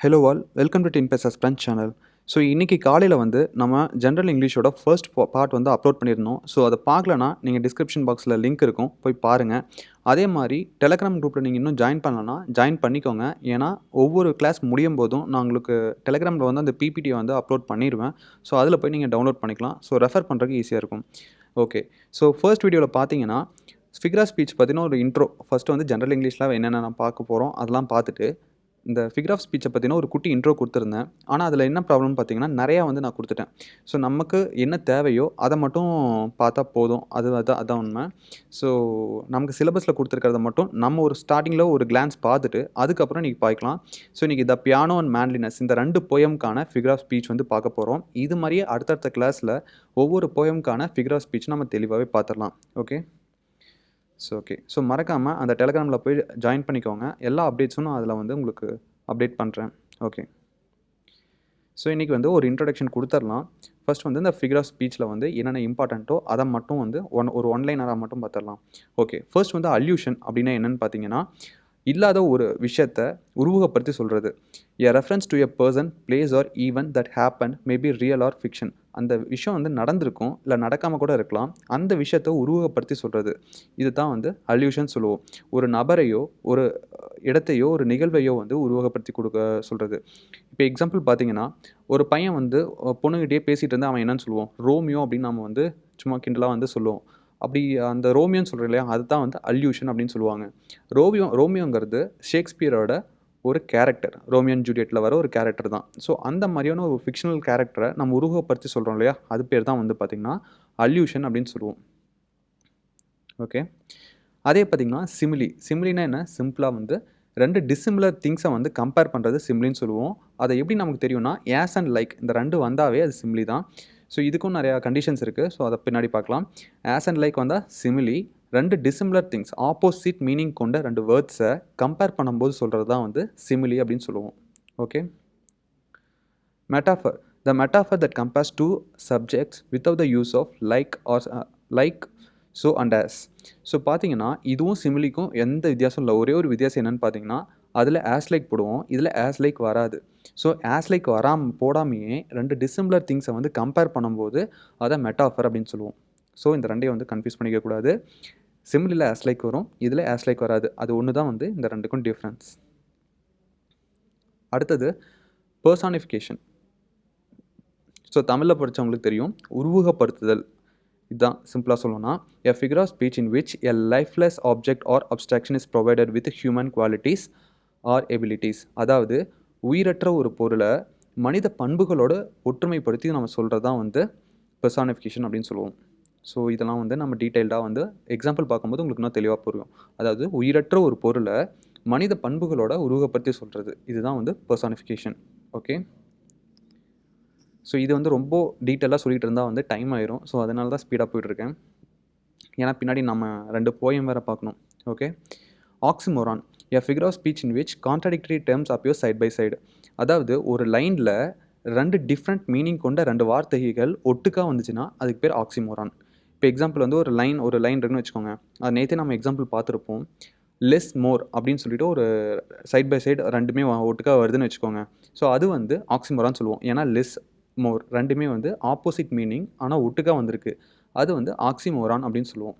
Hello all welcome to ten bases spence channel. So இன்றைக்கி காலையில் வந்து நம்ம ஜென்ரல் இங்கிலீஷோட ஃபர்ஸ்ட் பார்ட் வந்து அப்லோட் பண்ணியிருந்தோம். ஸோ அதை பார்க்கலனா நீங்கள் டிஸ்கிரிப்ஷன் பாக்ஸில் லிங்க் இருக்கும், போய் பாருங்கள். அதே மாதிரி டெலகிராம் குரூப்பில் நீங்கள் இன்னும் ஜாயின் பண்ணலன்னா ஜாயின் பண்ணிக்கோங்க. ஏன்னா ஒவ்வொரு கிளாஸ் முடியும் போதும் நான் உங்களுக்கு டெலகிராமில் வந்து அந்த பிபிடியை வந்து அப்லோட் பண்ணிடுவேன். ஸோ அதில் போய் நீங்கள் டவுன்லோட் பண்ணிக்கலாம். ஸோ ரெஃபர் பண்ணுறதுக்கு ஈஸியாக இருக்கும். ஓகே, ஸோ ஃபர்ஸ்ட் வீடியோவில் பார்த்தீங்கன்னா ஃபிகர் ஆஃப் ஸ்பீச் பற்றின ஒரு இன்ட்ரோ. ஃபஸ்ட்டு வந்து ஜென்ரல் இங்கிலீஷில் என்னென்ன நான் பார்க்க போகிறோம் அதெல்லாம் பார்த்துட்டு இந்த ஃபிகர் ஆஃப் ஸ்பீச்சை பற்றின ஒரு குட்டி இன்ட்ரோ கொடுத்துருந்தேன். ஆனால் அதில் என்ன ப்ராப்ளம்னு பார்த்தீங்கன்னா நிறையா வந்து நான் கொடுத்துட்டேன். ஸோ நமக்கு என்ன தேவையோ அதை மட்டும் பார்த்தா போதும். அதான் உண்மை. ஸோ நமக்கு சிலபஸில் கொடுத்துருக்கிறத மட்டும் நம்ம ஒரு ஸ்டார்டிங்கில் ஒரு கிளான்ஸ் பார்த்துட்டு அதுக்கப்புறம் நீங்கள் பார்க்கலாம். ஸோ இன்றைக்கி த பியானோ அண்ட் மேன்லினஸ் இந்த 2 போயம்க்கான ஃபிகர் ஆஃப் ஸ்பீச் வந்து பார்க்க போகிறோம். இது மாதிரியே அடுத்தடுத்த கிளாஸில் ஒவ்வொரு போயம்க்கான ஃபிகர் ஆஃப் ஸ்பீச் நம்ம தெளிவாகவே பார்த்துடலாம். ஓகே, ஸோ மறக்காமல் அந்த டெலகிராமில் போய் ஜாயின் பண்ணிக்கோங்க. எல்லா அப்டேட்ஸும் நான் அதில் வந்து உங்களுக்கு அப்டேட் பண்ணுறேன். ஓகே, ஸோ இன்றைக்கி வந்து ஒரு இன்ட்ரடக்ஷன் கொடுத்துடலாம். ஃபர்ஸ்ட் வந்து இந்த ஃபிகர் ஆஃப் ஸ்பீச்சில் வந்து என்னென்ன இம்பார்ட்டண்ட்டோ அதை மட்டும் வந்து ஒரு ஒன்லைனராக மட்டும் பார்த்துடலாம். ஓகே, ஃபர்ஸ்ட் வந்து அல்யூஷன் அப்படின்னா என்னென்னு பார்த்தீங்கன்னா இல்லாத ஒரு விஷயத்தை உருவகப்படுத்தி சொல்கிறது. A reference to a person, place or event that happen maybe real or fiction. அந்த விஷயம் வந்து நடந்திருக்கும், இல்லை நடக்காமல் கூட இருக்கலாம். அந்த விஷயத்தை உருவகப்படுத்தி சொல்கிறது. இது தான் வந்து அல்யூஷன் சொல்லுவோம். ஒரு நபரையோ ஒரு இடத்தையோ ஒரு நிகழ்வையோ வந்து உருவகப்படுத்தி சொல்கிறது. இப்போ எக்ஸாம்பிள் பார்த்தீங்கன்னா ஒரு பையன் வந்து பொண்ணுகிட்டே பேசிகிட்டு இருந்தால் அவன் என்னன்னு சொல்லுவோம், ரோமியோ அப்படின்னு நம்ம வந்து சும்மா கிண்டலாக வந்து சொல்லுவோம். அப்படி அந்த ரோமியோன்னு சொல்கிறோம் இல்லையா, அதுதான் வந்து அல்யூஷன் அப்படின்னு சொல்லுவாங்க. ரோமியோங்கிறது ஷேக்ஸ்பியரோட ஒரு கேரக்டர். ரோமியோ அண்ட் ஜூலியட்டில் வர ஒரு கேரக்டர் தான். ஸோ அந்த மாதிரியான ஒரு ஃபிக்ஷனல் கேரக்டரை நம்ம உருவகப்படுத்தி சொல்கிறோம் இல்லையா, அது பேர் தான் வந்து பார்த்திங்கன்னா அல்யூஷன் அப்படின்னு சொல்லுவோம். ஓகே, அதே பார்த்திங்கன்னா சிமிலினா என்ன, சிம்பிளாக வந்து 2 டிசிமிலர் திங்ஸை வந்து கம்பேர் பண்ணுறது சிமிலின்னு சொல்லுவோம். அதை எப்படி நமக்கு தெரியும்னா ஆஸ் அண்ட் லைக் இந்த 2 வந்தாவே அது சிமிலி தான். ஸோ இதுக்கும் நிறையா கண்டிஷன்ஸ் இருக்குது. ஸோ அதை பின்னாடி பார்க்கலாம். ஆஸ் அண்ட் லைக் வந்தால் சிமிலி. 2 டிசிமிலர் திங்ஸ் ஆப்போசிட் மீனிங் கொண்ட 2 வேர்ட்ஸை கம்பேர் பண்ணும்போது சொல்கிறது தான் வந்து சிமிலி அப்படின்னு சொல்லுவோம். Okay, metaphor. The metaphor that compares 2 subjects without the use of like or like, so and as. So பார்த்தீங்கன்னா இதுவும் சிமிலிக்கும் எந்த வித்தியாசம் இல்லை. ஒரே ஒரு வித்தியாசம் என்னென்னு பார்த்தீங்கன்னா அதில் ஆஸ் லைக் போடுவோம், இதில் ஆஸ் லைக் வராது. ஸோ ஆஸ் லைக் போடாமையே 2 டிசிமிலர் திங்ஸை வந்து கம்பேர் பண்ணும்போது அதை மெட்டாஃபர் அப்படின்னு சொல்லுவோம். ஸோ இந்த ரெண்டையும் வந்து கன்ஃபியூஸ் பண்ணிக்கக்கூடாது. சிமிலில் ஆஸ் லைக் வரும், இதில் ஆஸ் லைக் வராது. அது ஒன்று தான் வந்து இந்த ரெண்டுக்கும் டிஃப்ரென்ஸ். அடுத்தது பர்சானிஃபிகேஷன். ஸோ தமிழில் படித்தவங்களுக்கு தெரியும், உருவகப்படுத்துதல். இதுதான் சிம்பிளாக சொல்லணும்னா a figure of speech in which a lifeless object or abstraction is provided with human qualities or abilities. அதாவது உயிரற்ற ஒரு பொருளை மனித பண்புகளோடு ஒற்றுமைப்படுத்தி நம்ம சொல்கிறது தான் வந்து பெர்சானிஃபிகேஷன் அப்படின்னு சொல்லுவோம். ஸோ இதெல்லாம் வந்து நம்ம டீட்டெயில்டாக வந்து எக்ஸாம்பிள் பார்க்கும்போது உங்களுக்கு இன்னும் தெளிவாக புரியும். அதாவது உயிரற்ற ஒரு பொருளை மனித பண்புகளோட உருவப்படுத்தி சொல்கிறது, இதுதான் வந்து பெர்சானிஃபிகேஷன். ஓகே, ஸோ இது வந்து ரொம்ப டீட்டெயிலாக சொல்லிகிட்டு இருந்தால் வந்து டைம் ஆயிரும். ஸோ அதனால தான் ஸ்பீடாக போயிட்டுருக்கேன். ஏன்னா பின்னாடி நம்ம 2 போயம் வேறு பார்க்கணும். Okay, oxymoron. A figure of speech in which contradictory terms appear side by side. அதாவது ஒரு லைனில் 2 டிஃப்ரெண்ட் மீனிங் கொண்ட 2 வார்த்தைகள் ஒட்டுக்காக வந்துச்சுன்னா அதுக்கு பேர் ஆக்சிமோரான். இப்போ எக்ஸாம்பிள் வந்து ஒரு லைன் இருக்குன்னு வச்சுக்கோங்க. அது நேற்றே நம்ம எக்ஸாம்பிள் பார்த்துருப்போம். லெஸ் மோர் அப்படின்னு சொல்லிட்டு ஒரு சைட் பை சைடு 2மே ஒட்டுக்காக வருதுன்னு வச்சுக்கோங்க. ஸோ அது வந்து ஆக்சிமோரான் சொல்லுவோம். ஏன்னா லெஸ் மோர் 2மே வந்து ஆப்போசிட் மீனிங் ஆனால் ஒட்டுக்காக வந்திருக்கு. அது வந்து ஆக்சிமோரான் அப்படின்னு சொல்லுவோம்.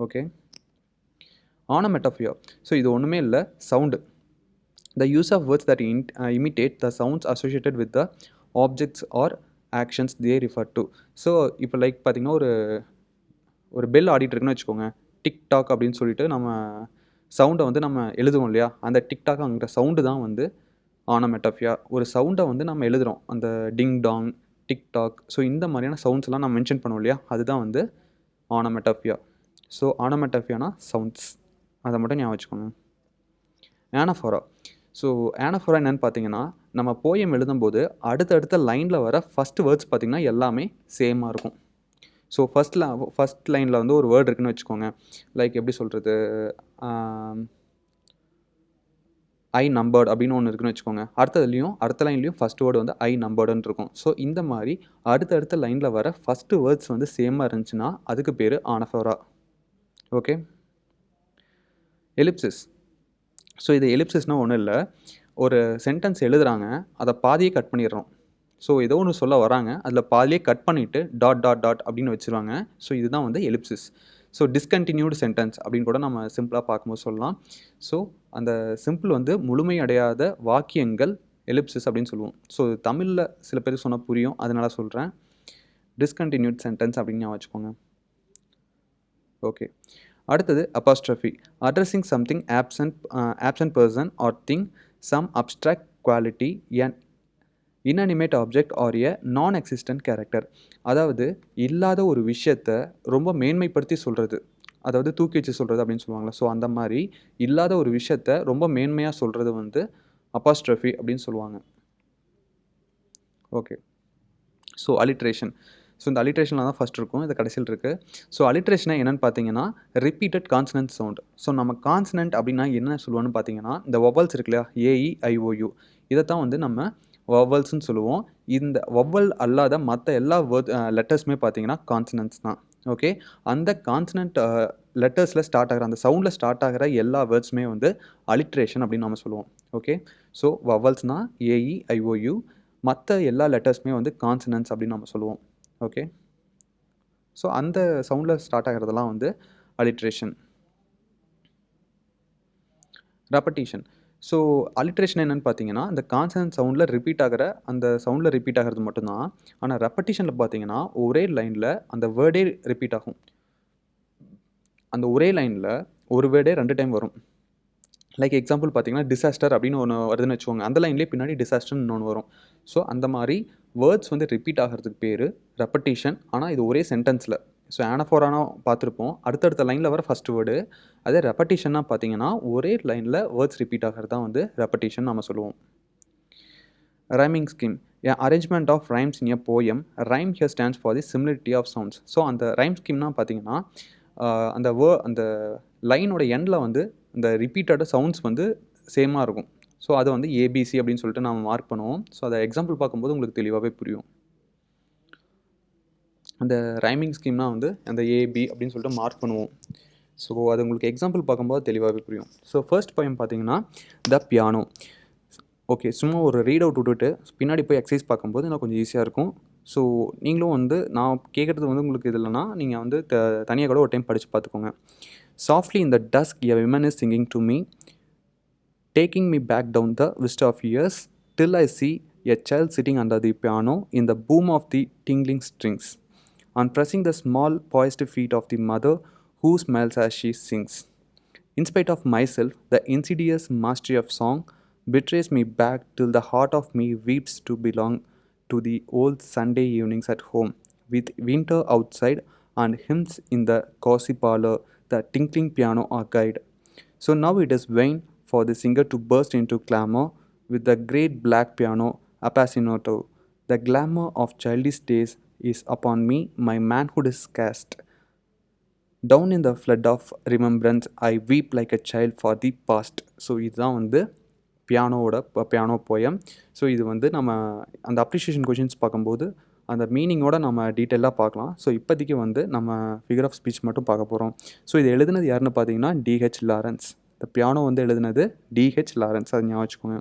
ஓகே, ஆனமெட்டாஃபியர். ஸோ இது ஒன்றுமே இல்லை, sound. The use of words that imitate the sounds associated with the objects or actions they refer to. So இப்போ லைக் பார்த்திங்கன்னா ஒரு பெல் ஆடிட்டு இருக்குன்னு வச்சுக்கோங்க. டிக்டாக் அப்படின்னு சொல்லிட்டு நம்ம சவுண்டை வந்து நம்ம எழுதுவோம் இல்லையா, அந்த டிக்டாக்ங்கிற சவுண்டு தான் வந்து ஆனமெட்டாஃபியா. ஒரு சவுண்டை வந்து நம்ம எழுதுகிறோம், அந்த டிங் டாங், டிக்டாக். ஸோ இந்த மாதிரியான சவுண்ட்ஸ்லாம் நம்ம மென்ஷன் பண்ணுவோம் இல்லையா, அதுதான் வந்து ஆனமெட்டாஃபியா. ஸோ ஆனமெட்டாஃபியானா சவுண்ட்ஸ், அதை மட்டும் ஞாபகம் வச்சுக்கோங்க. ஆனஃபோரா. ஸோ ஆனஃபோரா என்னென்னு பார்த்தீங்கன்னா நம்ம போயம் எழுதும்போது அடுத்தடுத்த லைனில் வர ஃபஸ்ட்டு வேர்ட்ஸ் பார்த்திங்கன்னா எல்லாமே சேமாக இருக்கும். ஸோ ஃபஸ்ட் லைனில் வந்து ஒரு வேர்டு இருக்குன்னு வச்சுக்கோங்க. லைக் எப்படி சொல்கிறது, ஐ நம்பர்டு அப்படின்னு ஒன்று இருக்குன்னு வச்சுக்கோங்க. அடுத்த லைன்லையும் ஃபஸ்ட் வேர்டு வந்து ஐ நம்பர்டுன்னு இருக்கும். ஸோ இந்த மாதிரி அடுத்த லைனில் வர ஃபஸ்ட்டு வேர்ட்ஸ் வந்து சேமாக இருந்துச்சுன்னா அதுக்கு பேர் ஆனஃபோரா. Okay, ellipses. ஸோ இது எலிப்சிஸ்னால் ஒன்றும் இல்லை, ஒரு சென்டென்ஸ் எழுதுறாங்க, அத பாதியே கட் பண்ணிடுறோம். ஸோ ஏதோ ஒண்ணு சொல்ல வராங்க, அதில பாதியிலே கட் பண்ணிட்டு டாட், டாட், டாட் அப்படின்னு வச்சுருவாங்க. ஸோ இதுதான் வந்து எலிப்சிஸ். ஸோ டிஸ்கன்டினியூட் சென்டென்ஸ் அப்படின்னு கூட நம்ம சிம்பிளா பார்க்கும்போது சொல்லலாம். ஸோ அந்த சிம்பிள் வந்து முழுமையடையாத வாக்கியங்கள் எலிப்சிஸ் அப்படின்னு சொல்லுவோம். ஸோ தமிழ்ல சில பேருக்கு சொன்னா புரியும். அதனால சொல்றேன். டிஸ்கன்டினியூட் சென்டென்ஸ் அப்படின்னு ஞாபகம் வச்சுக்கோங்க. ஓகே. அடுத்தது apostrophe. Addressing something absent person or thing, some abstract quality, an inanimate object or a non existent character. அதாவது இல்லாத ஒரு விஷயத்த ரொம்ப மேன்மைப்படுத்தி சொல்றது. அதாவது தூக்கி வச்சு சொல்றது அப்படின்னு சொல்லுவாங்கல்ல. ஸோ அந்த மாரி இல்லாத ஒரு விஷயத்த ரொம்ப மேன்மையா சொல்றது வந்து அப்பாஸ்ட்ரோஃபி அப்படின்னு சொல்லுவாங்க. ஓகே. So alliteration. ஸோ இந்த அலிட்ரேஷன்ல தான் ஃபர்ஸ்ட் இருக்கும். இது கடைசியில் இருக்கு. ஸோ அலிட்ரேஷனா என்னன்னு பார்த்தீங்கன்னா, ரிப்பீட்டட் கான்சனன்ட் சவுண்ட். ஸோ நம்ம கான்சனன்ட் அப்படின்னா என்ன சொல்லுவோம்னு பார்த்தீங்கன்னா, இந்த வவல்ஸ் இருக்கு இல்லையா? A E, I O U. இதைத்தான் வந்து நம்ம வவல்ஸ்ன்னு சொல்லுவோம். இந்த வவல் அல்லாத மற்ற எல்லா லெட்டர்ஸுமே பார்த்தீங்கன்னா கான்சனன்ட்ஸ் தான். ஓகே. அந்த கான்சனன்ட் லெட்டர்ஸில் ஸ்டார்ட் ஆகிற அந்த சவுண்டில் ஸ்டார்ட் ஆகிற எல்லா வேர்ட்ஸுமே வந்து அலிட்ரேஷன் அப்படின்னு நம்ம சொல்லுவோம். ஓகே. ஸோ வவல்ஸ்னா ஏஇ, ஐஓயு. மற்ற எல்லா லெட்டர்ஸுமே வந்து கான்சனன்ட்ஸ் அப்படின்னு நம்ம சொல்லுவோம். ஓகே. ஸோ அந்த சவுண்டில் ஸ்டார்ட் ஆகிறதெல்லாம் வந்து அலிட்ரேஷன். ரெப்படிஷன். ஸோ அலிட்ரேஷன் என்னன்னு பார்த்தீங்கன்னா, அந்த கான்சனன்ட் சவுண்டில் ரிப்பீட் ஆகிற அந்த சவுண்டில் ரிப்பீட் ஆகிறது மட்டும்தான். ஆனால் ரெப்படிஷனில் பார்த்தீங்கன்னா, ஒரே லைனில் அந்த வேர்டே ரிப்பீட் ஆகும். அந்த ஒரே லைனில் ஒரு வேர்டே 2 டைம் வரும். லைக் எக்ஸாம்பிள் பார்த்தீங்கன்னா, டிசாஸ்டர் அப்படின்னு ஒன்று வருதுன்னு வச்சுக்கோங்க. அந்த லைன்லேயே பின்னாடி டிசாஸ்டர்னு இன்னொன்று வரும். ஸோ அந்த மாதிரி வேர்ட்ஸ் வந்து ரிப்பீட் ஆகிறதுக்கு பேர் ரெப்படிஷன். ஆனால் இது ஒரே சென்டென்ஸில். ஸோ ஆனஃபோரானா பார்த்துருப்போம். அடுத்தடுத்த லைனில் வர ஃபர்ஸ்ட் வேர்டு. அதே ரெப்படிஷன்னா பார்த்தீங்கன்னா, ஒரே லைனில் வேர்ட்ஸ் ரிப்பீட் ஆகிறது தான் வந்து ரெப்படிஷன் நம்ம சொல்லுவோம். Rhyming scheme. Arrangement of rhymes in a poem. Rhyme here stands for the similarity of sounds. So அந்த ரைம் ஸ்கீம்னா பார்த்தீங்கன்னா, அந்த லைனோட எண்டில் வந்து இந்த ரிப்பீட்டட் சவுண்ட்ஸ் வந்து சேமாக இருக்கும். ஸோ அதை வந்து ஏபிசி அப்படின்னு சொல்லிட்டு நம்ம மார்க் பண்ணுவோம். ஸோ அதை எக்ஸாம்பிள் பார்க்கும்போது உங்களுக்கு தெளிவாகவே புரியும். அந்த ரைமிங் ஸ்கீம்னா வந்து அந்த ஏபி அப்படின்னு சொல்லிட்டு மார்க் பண்ணுவோம். ஸோ அது உங்களுக்கு எக்ஸாம்பிள் பார்க்கும்போது தெளிவாகவே புரியும். ஸோ ஃபர்ஸ்ட் போயம் பார்த்தீங்கன்னா, த பியானோ. ஓகே. சும்மா ஒரு ரீட் அவுட் விட்டுட்டு பின்னாடி போய் எக்ஸசைஸ் பார்க்கும்போது இன்னும் கொஞ்சம் ஈஸியாக இருக்கும். ஸோ நீங்களும் வந்து நான் கேட்குறது வந்து உங்களுக்கு இது இல்லைனா நீங்கள் வந்து தனியாக கூட ஒரு டைம் படித்து பார்த்துக்கோங்க. Softly in the dusk a woman is singing to me, taking me back down the vista of years, till I see a child sitting under the piano in the boom of the tingling strings, and pressing the small poised feet of the mother who smiles as she sings. In spite of myself, the insidious mastery of song betrays me back till the heart of me weeps to belong to the old Sunday evenings at home, with winter outside and hymns in the cozy parlor, the tinkling piano our guide. So now it is vain for the singer to burst into clamor with the great black piano appassionato. The glamour of childish days is upon me, my manhood is cast. Down in the flood of remembrance, I weep like a child for the past. So இதுதான் வந்து piano poem. So இது வந்து நம்ம அந்த appreciation questions பார்க்கும்போது அந்த மீனிங்கோட நம்ம டீட்டெயிலாக பார்க்கலாம். ஸோ இப்போதைக்கு வந்து நம்ம ஃபிகர் ஆஃப் ஸ்பீச் மட்டும் பார்க்க போகிறோம். ஸோ இது எழுதுனது யாருன்னு பார்த்தீங்கன்னா, டிஹெச் லாரன்ஸ். இந்த பியானோ வந்து எழுதுனது டிஹெச் லாரன்ஸ். அது ஞாபகம் வச்சுக்கோங்க.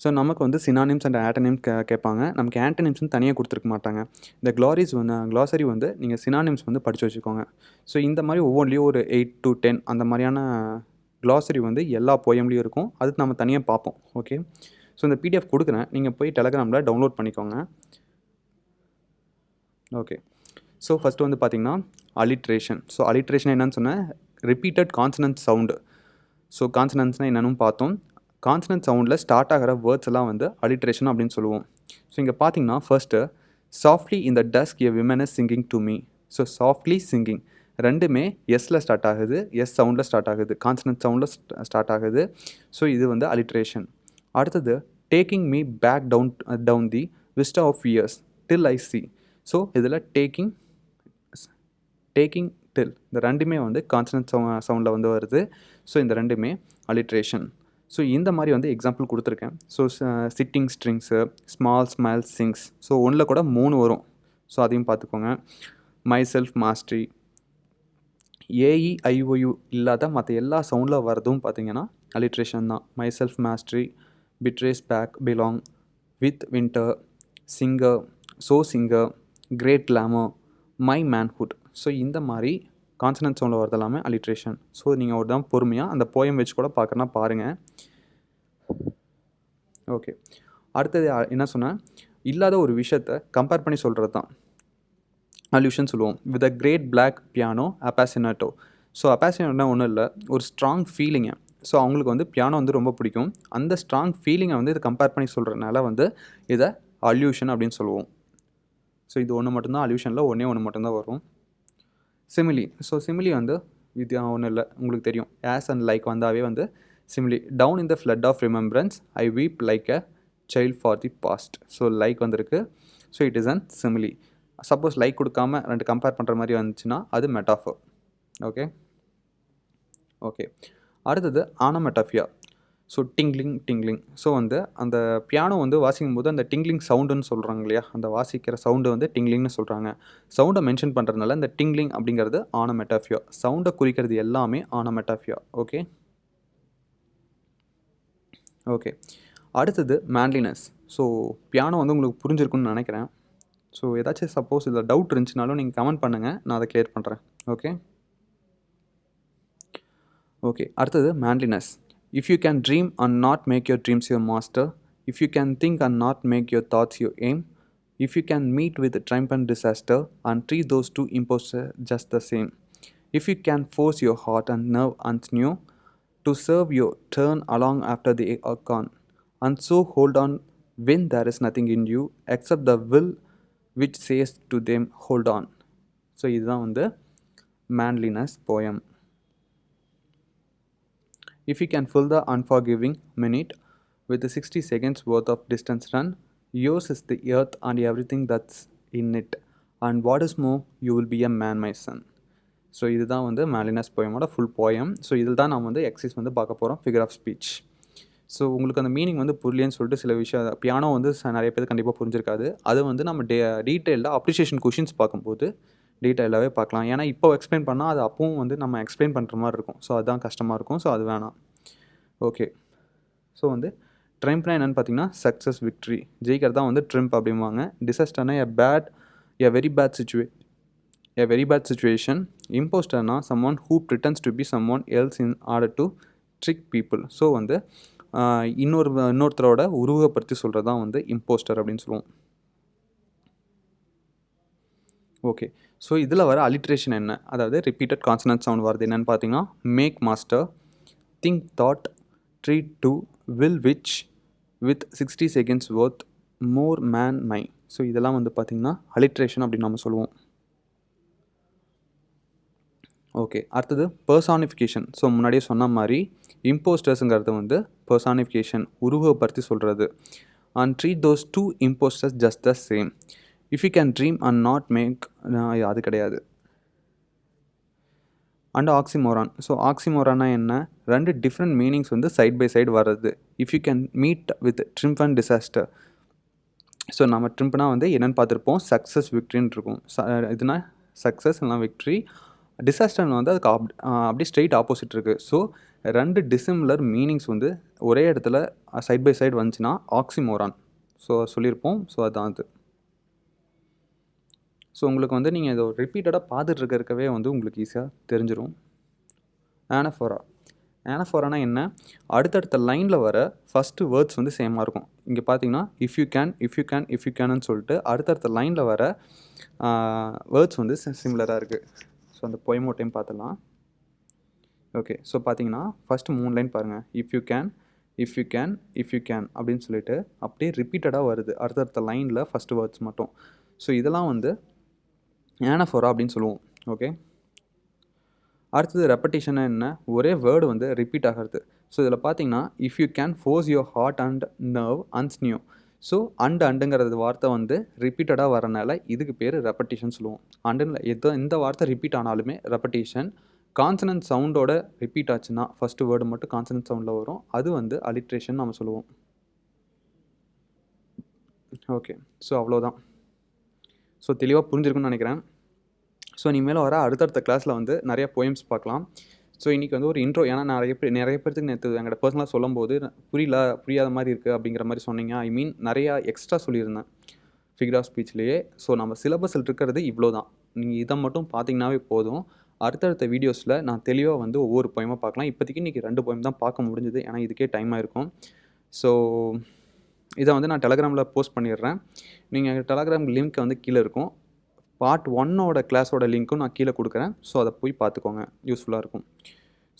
ஸோ நமக்கு வந்து சினானிம்ஸ் அண்ட் ஆண்டனிம்ஸ் கேட்பாங்க. நமக்கு ஆண்டனிம்ஸ்னு தனியாக கொடுத்துருக்க மாட்டாங்க. இந்த க்ளாசரி வந்து நீங்கள் சினானிம்ஸ் வந்து படித்து வச்சுக்கோங்க. ஸோ இந்த மாதிரி ஒவ்வொன்றிலையும் ஒரு 8 to 10 அந்த மாதிரியான க்ளாசரி வந்து எல்லா போயம்லேயும் இருக்கும். அது நம்ம தனியாக பார்ப்போம். ஓகே. ஸோ இந்த பிடிஎஃப் கொடுக்குறேன். நீங்கள் போய் டெலகிராமில் டவுன்லோட் பண்ணிக்கோங்க. ஓகே. ஸோ ஃபஸ்ட்டு வந்து பார்த்தீங்கன்னா அலிட்ரேஷன். ஸோ அலிட்ரேஷன் என்னன்னு சொன்னேன், ரிப்பீட்டட் கான்சனன்ட் சவுண்டு. ஸோ கான்சனன்ட்ஸ்னால் என்னென்னு பார்த்தோம். கான்சனன்ட் சவுண்டில் ஸ்டார்ட் ஆகிற வேர்ட்ஸ் எல்லாம் வந்து அலிட்ரேஷன் அப்படின்னு சொல்லுவோம். ஸோ இங்கே பார்த்தீங்கன்னா first softly in the dusk a woman is singing to me. So softly singing ரெண்டுமே எஸ்ஸில் ஸ்டார்ட் ஆகுது, எஸ் சவுண்டில் ஸ்டார்ட் ஆகுது, கான்சனன்ட் சவுண்டில் ஸ்டார்ட் ஆகுது. ஸோ இது வந்து அலிட்ரேஷன். அடுத்தது taking me back down the vista of years till I see. So இதில் டேக்கிங் டில் இந்த ரெண்டுமே வந்து கான்சனன்ட் சவுண்டில் வந்து வருது. ஸோ இந்த ரெண்டுமே அலிட்ரேஷன். ஸோ இந்த மாதிரி வந்து எக்ஸாம்பிள் கொடுத்துருக்கேன். So sitting strings, small smile sings. So ஒன்றில் கூட 3 வரும். ஸோ அதையும் பார்த்துக்கோங்க. My self mastery. A E I O U இல்லாத மற்ற எல்லா சவுண்டில் வரதும் பார்த்தீங்கன்னா அலிட்ரேஷன் தான். My self mastery, betrays back, belong, with winter, singer, so singer, great glamour, my manhood. So இந்த மாதிரி கான்சனன்ட் சவுண்டில் வரது எல்லாமே அலிட்ரேஷன். ஸோ நீங்கள் ஒரு தான் பொறுமையாக அந்த போயம் வச்சு கூட பார்க்கறனா பாருங்கள். ஓகே, அடுத்தது என்ன சொன்னேன், இல்லாத ஒரு விஷயத்தை கம்பேர் பண்ணி சொல்கிறது தான் அல்யூஷன் சொல்லுவோம். With a great black piano appassionato. So அப்பாசினேட்டோனா ஒன்றும் இல்லை, ஒரு ஸ்ட்ராங் ஃபீலிங்கை. ஸோ அவங்களுக்கு வந்து பியானோ வந்து ரொம்ப பிடிக்கும். அந்த ஸ்ட்ராங் ஃபீலிங்கை வந்து இதை கம்பேர் பண்ணி சொல்கிறதுனால வந்து இதை அல்யூஷன் அப்படின்னு சொல்லுவோம். ஸோ இது ஒன்று மட்டும்தான் அல்யூஷனில் ஒன்று மட்டும்தான் வரும். சிமிலி. ஸோ சிமிலி வந்து இது ஒன்றும் இல்லை, உங்களுக்கு தெரியும், ஆஸ் அண்ட் லைக் வந்தாவே வந்து simile. Down in the flood of remembrance I weep like a child for the past. So like வந்திருக்கு. So it is an simile. Suppose like கொடுக்காம ரெண்டு கம்பேர் பண்ணுற மாதிரி வந்துச்சுன்னா அது மெட்டாஃபர். ஓகே ஓகே அடுத்தது ஆனமெட்டாஃபியா. So tingling. ஸோ வந்து அந்த பியானோ வந்து வாசிக்கும் போது அந்த டிங்லிங் சவுண்டுன்னு சொல்கிறாங்க இல்லையா, அந்த வாசிக்கிற சவுண்டு வந்து டிங்லிங்னு சொல்கிறாங்க. சவுண்டை மென்ஷன் பண்ணுறதுனால இந்த டிங்லிங் அப்படிங்கிறது ஆனமெட்டாஃபியா. சவுண்டை குறிக்கிறது எல்லாமே ஆனமெட்டாஃபியா. ஓகே ஓகே அடுத்தது மேன்லினஸ். ஸோ பியானோ வந்து உங்களுக்கு புரிஞ்சிருக்குன்னு நினைக்கிறேன். ஸோ ஏதாச்சும் சப்போஸ் இதில் டவுட் இருந்துச்சுனாலும் நீங்கள் கமெண்ட் பண்ணுங்கள், நான் அதை கிளியர் பண்ணுறேன். ஓகே ஓகே அடுத்தது manliness. If you can dream and not make your dreams your master, if you can think and not make your thoughts your aim, if you can meet with triumph and disaster and treat those two impostors just the same, if you can force your heart and nerve and sinew to serve your turn along after the acorn, and so hold on when there is nothing in you except the will which says to them hold on. So இதுதான் வந்து manliness poem. If you can fill the unforgiving minute with the 60 seconds worth of distance run, yours is the earth and everything that's in it. And what is more, you will be a man, my son. So இதுதான் வந்து manliness போயமோட full poem. So இதில் தான் நம்ம வந்து exercise வந்து பார்க்க போகிறோம், figure of speech. So உங்களுக்கு அந்த மீனிங் வந்து புரியலேன்னு சொல்லிட்டு சில விஷயம் பியானோ வந்து நிறைய பேர் கண்டிப்பாக புரிஞ்சிருக்காது. அது வந்து நம்ம டீட்டெயிலாக அப்ரிஷியேஷன் கொஷின்ஸ் பார்க்கும்போது டீட்டெயிலாகவே பார்க்கலாம். ஏன்னா இப்போ எக்ஸ்பிளைன் பண்ணால் அது அப்பவும் வந்து நம்ம எக்ஸ்பிளைன் பண்ணுற மாதிரி இருக்கும். ஸோ அதுதான் கஷ்டமாக இருக்கும். ஸோ அது வேணாம். ஓகே ஸோ வந்து ட்ரிம்ப்னா என்னென்னு பார்த்தீங்கன்னா சக்ஸஸ், விக்ட்ரி. ஜெயிக்கிறது தான் வந்து ட்ரிம்ப் அப்படிம்பாங்க. டிசாஸ்டர்னா எ வெரி பேட் சுச்சுவேஷன். இம்போஸ்டர்னா someone who pretends to be someone else in order to trick people. So வந்து இன்னொருத்தரோட உருவப்படுத்தி சொல்கிறது தான் வந்து இம்போஸ்டர் அப்படின்னு சொல்லுவோம். ஓகே ஸோ இதில் வர அலிட்ரேஷன் என்ன, அதாவது ரிப்பீட்டட் கான்சனன்ட் சவுண்ட் வருது என்னென்னு பார்த்தீங்கன்னா make master, think thought, treat to, will which, with 60 seconds worth, more man my. So இதெல்லாம் வந்து பார்த்திங்கன்னா அலிட்ரேஷன் அப்படின்னு நம்ம சொல்லுவோம். ஓகே அடுத்தது பர்சானிஃபிகேஷன். ஸோ முன்னாடியே சொன்ன மாதிரி இம்போஸ்டர்ஸுங்கிறது வந்து பர்சானிஃபிகேஷன், உருவப்படுத்தி சொல்கிறது. And treat those two impostors just the same. If you can dream and not make, அது கிடையாது. And oxymoron. ஸோ ஆக்சிமோரானா என்ன, ரெண்டு டிஃப்ரெண்ட் மீனிங்ஸ் வந்து சைட் பை சைடு வர்றது. If you can meet with triumph and disaster. So நம்ம ட்ரிம்ப்னா வந்து என்னென்னு பார்த்துருப்போம், சக்ஸஸ், விக்ட்ரின்னு இருக்கும். இதுனா சக்ஸஸ் இல்லைனா விக்ட்ரி. டிசாஸ்டர்னு வந்து அதுக்கு அப்படியே ஸ்ட்ரெயிட் ஆப்போசிட் இருக்குது. ஸோ ரெண்டு டிசிமிலர் மீனிங்ஸ் வந்து ஒரே இடத்துல சைட் பை சைடு வந்துச்சுன்னா ஆக்சிமோரான். ஸோ சொல்லியிருப்போம். ஸோ அதுதான் அது. ஸோ உங்களுக்கு வந்து நீங்கள் இதை ரிப்பீட்டடாக பார்த்துட்டு இருக்கவே வந்து உங்களுக்கு ஈஸியாக தெரிஞ்சிடும். ஆனஃபோரானா என்ன, அடுத்தடுத்த லைனில் வர ஃபஸ்ட்டு வேர்ட்ஸ் வந்து சேமாக இருக்கும். இங்கே பார்த்தீங்கன்னா இஃப் யூ கேன்னு சொல்லிட்டு அடுத்தடுத்த லைனில் வர வேர்ட்ஸ் வந்து சிமிலராக இருக்குது. ஸோ அந்த போயமோ டைம் பார்த்துலாம். ஓகே ஸோ பார்த்தீங்கன்னா ஃபஸ்ட்டு 3 லைன் பாருங்கள். இஃப் யூ கேன் அப்படின்னு சொல்லிட்டு அப்படியே ரிப்பீட்டடாக வருது அடுத்தடுத்த லைனில் ஃபஸ்ட்டு வேர்ட்ஸ் மட்டும். ஸோ இதெல்லாம் வந்து ஆனஃபோரா அப்படின்னு சொல்லுவோம். ஓகே அடுத்தது ரெப்படிஷன் என்ன, ஒரே வேர்டு வந்து ரிப்பீட் ஆகிறது. ஸோ இதில் பார்த்தீங்கன்னா if you can force your heart and nerve and sinew. So அண்டுங்கிறது வார்த்தை வந்து ரிப்பீட்டடாக வரனால இதுக்கு பேர் ரெப்படிஷன் சொல்லுவோம். அண்டில் எந்த வார்த்தை ரிப்பீட் ஆனாலுமே ரெப்படிஷன். கான்சனன்ட் சவுண்டோட ரிப்பீட் ஆச்சுன்னா ஃபஸ்ட்டு வேர்டு மட்டும் கான்சனன்ட் சவுண்டில் வரும், அது வந்து அலிட்ரேஷன் நம்ம சொல்லுவோம். ஓகே ஸோ அவ்வளோதான். ஸோ தெளிவாக புரிஞ்சிருக்குன்னு நினைக்கிறேன். ஸோ இனிமேல் வர அடுத்தடுத்த கிளாஸில் வந்து நிறைய போயம்ஸ் பார்க்கலாம். ஸோ இன்றைக்கி வந்து ஒரு இன்ட்ரோ, ஏன்னா நிறைய பேர்த்துக்கு நேற்று என்கிட்ட பர்சனலாக சொல்லும்போது புரியாத மாதிரி இருக்குது அப்படிங்கிற மாதிரி சொன்னீங்க. ஐ மீன் நிறையா எக்ஸ்ட்ரா சொல்லியிருந்தேன் ஃபிகர் ஆஃப் ஸ்பீச்லேயே. ஸோ நம்ம சிலபஸில் இருக்கிறது இவ்வளோ தான். நீங்கள் இதை மட்டும் பார்த்தீங்கன்னாவே போதும். அடுத்தடுத்த வீடியோஸில் நான் தெளிவாக வந்து ஒவ்வொரு போயமாக பார்க்கலாம். இப்போதைக்கு இன்றைக்கி 2 போயம் தான் பார்க்க முடிஞ்சுது, ஏன்னா இதுக்கே டைம் ஆயிருக்கும். ஸோ இதை வந்து நான் டெலகிராமில் போஸ்ட் பண்ணிடுறேன். நீங்கள் டெலகிராம் லிங்க் வந்து கீழே இருக்கும். பார்ட் 1ஓட கிளாஸோட லிங்க்கும் நான் கீழே கொடுக்குறேன். ஸோ அதை போய் பார்த்துக்கோங்க, யூஸ்ஃபுல்லாக இருக்கும்.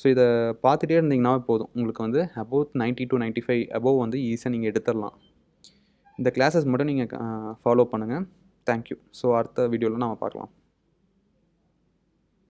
ஸோ இதை பார்த்துட்டே இருந்தீங்கன்னாவே போதும், உங்களுக்கு வந்து அபோவ் 90 to 95 அபோவ் வந்து ஈஸியாக நீங்கள் எடுத்துடலாம். இந்த கிளாஸஸ் மட்டும் நீங்கள் ஃபாலோ பண்ணுங்கள். தேங்க்யூ. ஸோ அடுத்த வீடியோவில் நம்ம பார்க்கலாம்.